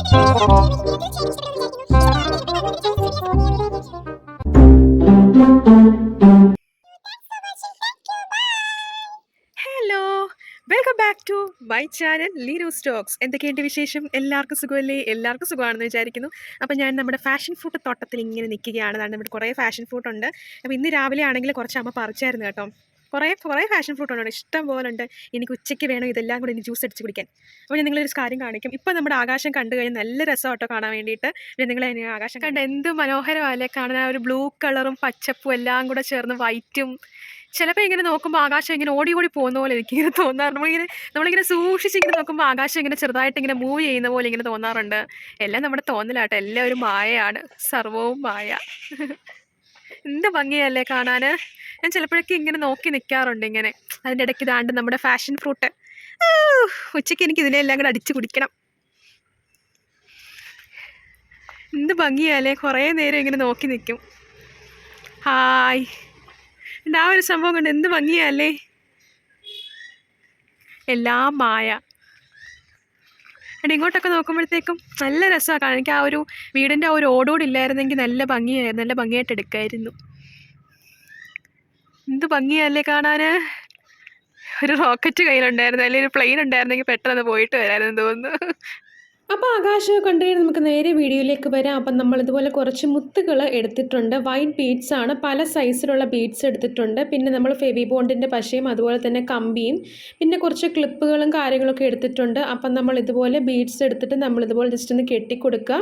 Hello, welcome back to my channel Leenu Stokes. എന്തൊക്കെയുണ്ട് വിശേഷം? എല്ലാവർക്കും സുഖമല്ലേ? എല്ലാവർക്കും സുഖമാണെന്ന് വിചാരിക്കുന്നു. അപ്പോൾ ഞാൻ നമ്മുടെ ഫാഷൻ ഫ്രൂട്ട് തോട്ടത്തിൽ ഇങ്ങനെ നിൽക്കുകയാണ്. അതാണ് ഇവിടെ കുറേ ഫാഷൻ ഫ്രൂട്ട് ഉണ്ട്. അപ്പോൾ ഇന്ന് രാവിലെ ആണെങ്കിൽ കുറച്ച് അമ്മ പറിച്ചായിരുന്നു കേട്ടോ. കുറേ ഫാഷൻ ഫ്രൂട്ട് ഉണ്ട്, ഇഷ്ടം പോലെ ഉണ്ട്. എനിക്ക് ഉച്ചയ്ക്ക് വേണം ഇതെല്ലാം കൂടി ജ്യൂസ് അടിച്ച് കുടിക്കാൻ. അപ്പോൾ ഞാൻ നിങ്ങളൊരു കാര്യം കാണിക്കും. ഇപ്പോൾ നമ്മുടെ ആകാശം കണ്ടു കഴിഞ്ഞാൽ നല്ല രസം കേട്ടോ കാണാൻ വേണ്ടിയിട്ട്. പിന്നെ നിങ്ങൾ ആകാശം കണ്ട് എന്ത് മനോഹരമല്ലേ കാണാൻ. ആ ഒരു ബ്ലൂ കളറും പച്ചപ്പും എല്ലാം കൂടെ ചേർന്ന് വൈറ്റും. ചിലപ്പോൾ ഇങ്ങനെ നോക്കുമ്പോൾ ആകാശം ഇങ്ങനെ ഓടി ഓടി പോകുന്ന പോലെ എനിക്കിങ്ങനെ തോന്നാറ്. നമ്മളിങ്ങനെ സൂക്ഷിച്ചിങ്ങനെ നോക്കുമ്പോൾ ആകാശം ഇങ്ങനെ ചെറുതായിട്ട് ഇങ്ങനെ മൂവ് ചെയ്യുന്ന പോലെ ഇങ്ങനെ തോന്നാറുണ്ട്. എല്ലാം നമ്മുടെ തോന്നലാട്ടോ, എല്ലാം ഒരു മായയാണ്, സർവവും മായ. എന്ത് ഭംഗിയല്ലേ കാണാൻ. ഞാൻ ചിലപ്പോഴൊക്കെ ഇങ്ങനെ നോക്കി നിൽക്കാറുണ്ട് ഇങ്ങനെ. അതിൻ്റെ ഇടയ്ക്ക് ഇതാണ്ട് നമ്മുടെ ഫാഷൻ ഫ്രൂട്ട്. ഉച്ചയ്ക്ക് എനിക്ക് ഇതിനെല്ലാം കൂടെ അടിച്ചു കുടിക്കണം. എന്ത് ഭംഗിയല്ലേ, കുറേ നേരം ഇങ്ങനെ നോക്കി നിൽക്കും. ഹായ്, ആ ഒരു സംഭവം കൊണ്ട് എന്ത് ഭംഗിയല്ലേ. എല്ലാം മായ. ഇങ്ങോട്ടൊക്കെ നോക്കുമ്പോഴത്തേക്കും നല്ല രസമാണ് കാണാൻ. എനിക്ക് ആ ഒരു വീടിൻ്റെ ആ ഒരു ഓടോടില്ലായിരുന്നെങ്കിൽ നല്ല ഭംഗിയായിട്ട് എടുക്കായിരുന്നു. എന്ത് ഭംഗിയല്ലേ കാണാൻ. ഒരു റോക്കറ്റ് കയ്യിലുണ്ടായിരുന്നു, അല്ലെങ്കിൽ ഒരു പ്ലെയിൻ ഉണ്ടായിരുന്നെങ്കിൽ പെട്ടെന്ന് പോയിട്ട് വരാമെന്ന് തോന്നുന്നു. അപ്പോൾ ആകാശമൊക്കെ കണ്ടു കഴിഞ്ഞാൽ നമുക്ക് നേരെ വീഡിയോയിലേക്ക് വരാം. അപ്പം നമ്മളിതുപോലെ കുറച്ച് മുത്തുകൾ എടുത്തിട്ടുണ്ട്. വൈറ്റ് ബീഡ്സ് ആണ്, പല സൈസിലുള്ള ബീഡ്സ് എടുത്തിട്ടുണ്ട്. പിന്നെ നമ്മൾ ഫെവി ബോണ്ടിൻ്റെ പശയും അതുപോലെ തന്നെ കമ്പിയും പിന്നെ കുറച്ച് ക്ലിപ്പുകളും കാര്യങ്ങളൊക്കെ എടുത്തിട്ടുണ്ട്. അപ്പം നമ്മൾ ഇതുപോലെ ബീഡ്സ് എടുത്തിട്ട് നമ്മളിതുപോലെ ജസ്റ്റ് ഒന്ന് കെട്ടിക്കൊടുക്കുക.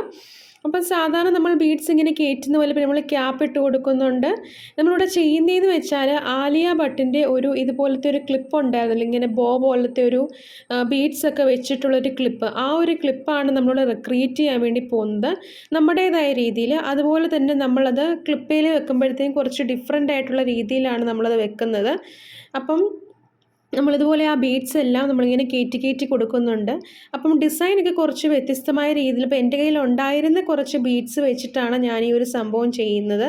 അപ്പം സാധാരണ നമ്മൾ ബീഡ്സ് ഇങ്ങനെ കയറ്റുന്ന പോലെ നമ്മൾ ക്യാപ്പ് ഇട്ട് കൊടുക്കുന്നുണ്ട്. നമ്മളിവിടെ ചെയ്യുന്നതെന്ന് വെച്ചാൽ ആലിയ ഭട്ടിൻ്റെ ഒരു ഇതുപോലത്തെ ഒരു ക്ലിപ്പ് ഉണ്ടായിരുന്നില്ല, ഇങ്ങനെ ബോ പോലത്തെ ഒരു ബീഡ്സൊക്കെ വെച്ചിട്ടുള്ളൊരു ക്ലിപ്പ്. ആ ഒരു ക്ലിപ്പാണ് നമ്മളിവിടെ റിക്രിയേറ്റ് ചെയ്യാൻ വേണ്ടി പോകുന്നത് നമ്മുടേതായ രീതിയിൽ. അതുപോലെ തന്നെ നമ്മളത് ക്ലിപ്പിൽ വെക്കുമ്പോഴത്തേക്കും കുറച്ച് ഡിഫറെൻ്റ് ആയിട്ടുള്ള രീതിയിലാണ് നമ്മളത് വെക്കുന്നത്. അപ്പം നമ്മളിതുപോലെ ആ ബീഡ്സ് എല്ലാം നമ്മളിങ്ങനെ കയറ്റി കൊടുക്കുന്നുണ്ട്. അപ്പം ഡിസൈനൊക്കെ കുറച്ച് വ്യത്യസ്തമായ രീതിയിൽ ഇപ്പോൾ എൻ്റെ കയ്യിൽ ഉണ്ടായിരുന്ന കുറച്ച് ബീഡ്സ് വെച്ചിട്ടാണ് ഞാൻ ഈ ഒരു സംഭവം ചെയ്യുന്നത്.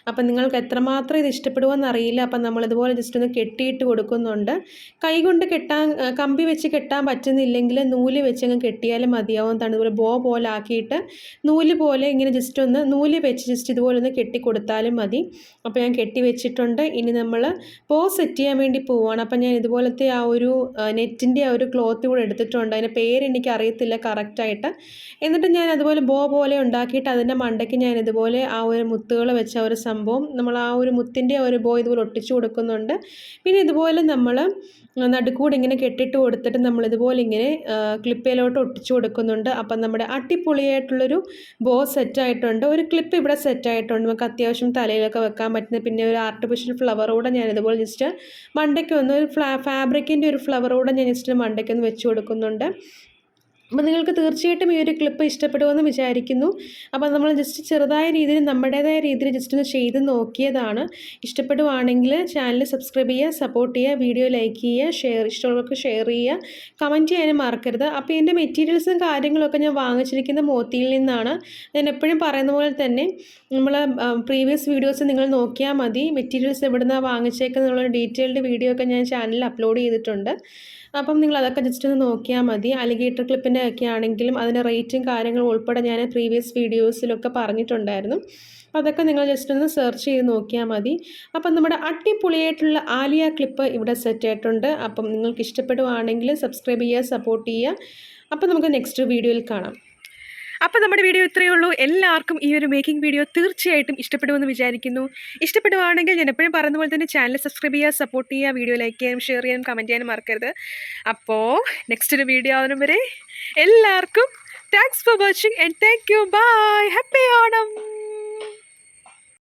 അപ്പം നിങ്ങൾക്ക് എത്രമാത്രം ഇത് ഇഷ്ടപ്പെടുമെന്ന് അറിയില്ല. അപ്പം നമ്മളിതുപോലെ ജസ്റ്റ് ഒന്ന് കെട്ടിയിട്ട് കൊടുക്കുന്നുണ്ട്. കൈ കൊണ്ട് കമ്പി വെച്ച് കെട്ടാൻ പറ്റുന്നില്ലെങ്കിൽ നൂല് വെച്ച് അങ്ങ് കെട്ടിയാലും മതിയാവും. ഇതുപോലെ ബോ പോലെ ആക്കിയിട്ട് നൂല് പോലെ ഇങ്ങനെ ജസ്റ്റ് ഒന്ന് നൂല് വെച്ച് ജസ്റ്റ് ഇതുപോലെ ഒന്ന് കെട്ടിക്കൊടുത്താലും മതി. അപ്പോൾ ഞാൻ കെട്ടി വെച്ചിട്ടുണ്ട്. ഇനി നമ്മൾ ബോ സെറ്റ് ചെയ്യാൻ വേണ്ടി പോവുകയാണ്. അപ്പം ഞാൻ ഇതുപോലത്തെ ആ ഒരു നെറ്റിൻ്റെ ആ ഒരു ക്ലോത്ത് കൂടെ എടുത്തിട്ടുണ്ട്. അതിൻ്റെ പേരെനിക്ക് അറിയത്തില്ല കറക്റ്റായിട്ട്. എന്നിട്ട് ഞാൻ അതുപോലെ ബോ പോലെ ഉണ്ടാക്കിയിട്ട് അതിൻ്റെ മണ്ടയ്ക്ക് ഞാൻ ഇതുപോലെ ആ ഒരു മുത്തുകൾ വെച്ച ഒരു സംഭവം നമ്മൾ ആ ഒരു മുത്തിൻ്റെ ഒരു ബോ ഇതുപോലെ ഒട്ടിച്ചു കൊടുക്കുന്നുണ്ട്. പിന്നെ ഇതുപോലെ നമ്മൾ നടുക്കൂടെ ഇങ്ങനെ കെട്ടിട്ട് കൊടുത്തിട്ട് നമ്മളിതുപോലെ ഇങ്ങനെ ക്ലിപ്പിലോട്ട് ഒട്ടിച്ചു കൊടുക്കുന്നുണ്ട്. അപ്പം നമ്മുടെ അടിപൊളിയായിട്ടുള്ളൊരു ബോ സെറ്റായിട്ടുണ്ട്. ഒരു ക്ലിപ്പ് ഇവിടെ സെറ്റായിട്ടുണ്ട്. നമുക്ക് അത്യാവശ്യം തലയിലൊക്കെ വെക്കാൻ പറ്റുന്ന പിന്നെ ഒരു ആർട്ടിഫിഷ്യൽ ഫ്ലവറൂടെ ഞാൻ ഇതുപോലെ ജസ്റ്റ് മണ്ടയ്ക്ക് ഒന്ന് ഒരു ഫാബ്രിക്കിൻ്റെ ഒരു ഫ്ലവറൂടെ ഞാൻ ജസ്റ്റ് മണ്ടയ്ക്കൊന്ന് വെച്ച് കൊടുക്കുന്നുണ്ട്. അപ്പോൾ നിങ്ങൾക്ക് തീർച്ചയായിട്ടും ഈ ഒരു ക്ലിപ്പ് ഇഷ്ടപ്പെടുമെന്ന് വിചാരിക്കുന്നു. അപ്പോൾ നമ്മൾ ജസ്റ്റ് ചെറുതായ രീതിയിൽ നമ്മുടേതായ രീതിയിൽ ജസ്റ്റ് ഒന്ന് ചെയ്ത് നോക്കിയതാണ്. ഇഷ്ടപ്പെടുവാണെങ്കിൽ ചാനൽ സബ്സ്ക്രൈബ് ചെയ്യുക, സപ്പോർട്ട് ചെയ്യുക, വീഡിയോ ലൈക്ക് ചെയ്യുക, ഇഷ്ടമുള്ളവർക്ക് ഷെയർ ചെയ്യുക, കമൻറ്റ് ചെയ്യാനും മറക്കരുത്. അപ്പോൾ ഇതിൻ്റെ മെറ്റീരിയൽസും കാര്യങ്ങളൊക്കെ ഞാൻ വാങ്ങിച്ചിരിക്കുന്ന മോത്തിയിൽ നിന്നാണ്. ഞാൻ എപ്പോഴും പറയുന്ന പോലെ തന്നെ നമ്മൾ പ്രീവിയസ് വീഡിയോസ് നിങ്ങൾ നോക്കിയാൽ മതി. മെറ്റീരിയൽസ് എവിടുന്നാണ് വാങ്ങിച്ചേക്കുന്നുള്ള ഡീറ്റെയിൽഡ് വീഡിയോ ഒക്കെ ഞാൻ ചാനലിൽ അപ്ലോഡ് ചെയ്തിട്ടുണ്ട്. അപ്പം നിങ്ങൾ അതൊക്കെ ജസ്റ്റ് ഒന്ന് നോക്കിയാൽ മതി. അലിഗേറ്റർ ക്ലിപ്പിൻ്റെ ഒക്കെ ആണെങ്കിലും അതിൻ്റെ റേറ്റും കാര്യങ്ങളും ഉൾപ്പെടെ ഞാൻ പ്രീവിയസ് വീഡിയോസിലൊക്കെ പറഞ്ഞിട്ടുണ്ടായിരുന്നു. അപ്പോൾ അതൊക്കെ നിങ്ങൾ ജസ്റ്റ് ഒന്ന് സെർച്ച് ചെയ്ത് നോക്കിയാൽ മതി. അപ്പം നമ്മുടെ അടിപൊളിയായിട്ടുള്ള ആലിയ ക്ലിപ്പ് ഇവിടെ സെറ്റ് ആയിട്ടുണ്ട്. അപ്പം നിങ്ങൾക്ക് ഇഷ്ടപ്പെടുവാണെങ്കിൽ സബ്സ്ക്രൈബ് ചെയ്യുക, സപ്പോർട്ട് ചെയ്യുക. അപ്പം നമുക്ക് നെക്സ്റ്റ് വീഡിയോയിൽ കാണാം. അപ്പോൾ നമ്മുടെ വീഡിയോ ഇത്രയേ ഉള്ളൂ. എല്ലാവർക്കും ഈ ഒരു മേക്കിംഗ് വീഡിയോ തീർച്ചയായിട്ടും ഇഷ്ടപ്പെടുമെന്ന് വിചാരിക്കുന്നു. ഇഷ്ടപ്പെടുവാണെങ്കിൽ ഞാൻ എപ്പോഴും പറയുന്ന പോലെ തന്നെ ചാനൽ സബ്സ്ക്രൈബ് ചെയ്യുക, സപ്പോർട്ട് ചെയ്യുക, വീഡിയോ ലൈക്ക് ചെയ്യാനും ഷെയർ ചെയ്യാനും കമൻറ്റ് ചെയ്യാനും മറക്കരുത്. അപ്പോൾ നെക്സ്റ്റ് ഒരു വീഡിയോ ആവുന്നതും വരെ എല്ലാവർക്കും thanks for watching and thank you. Bye. Happy Onam.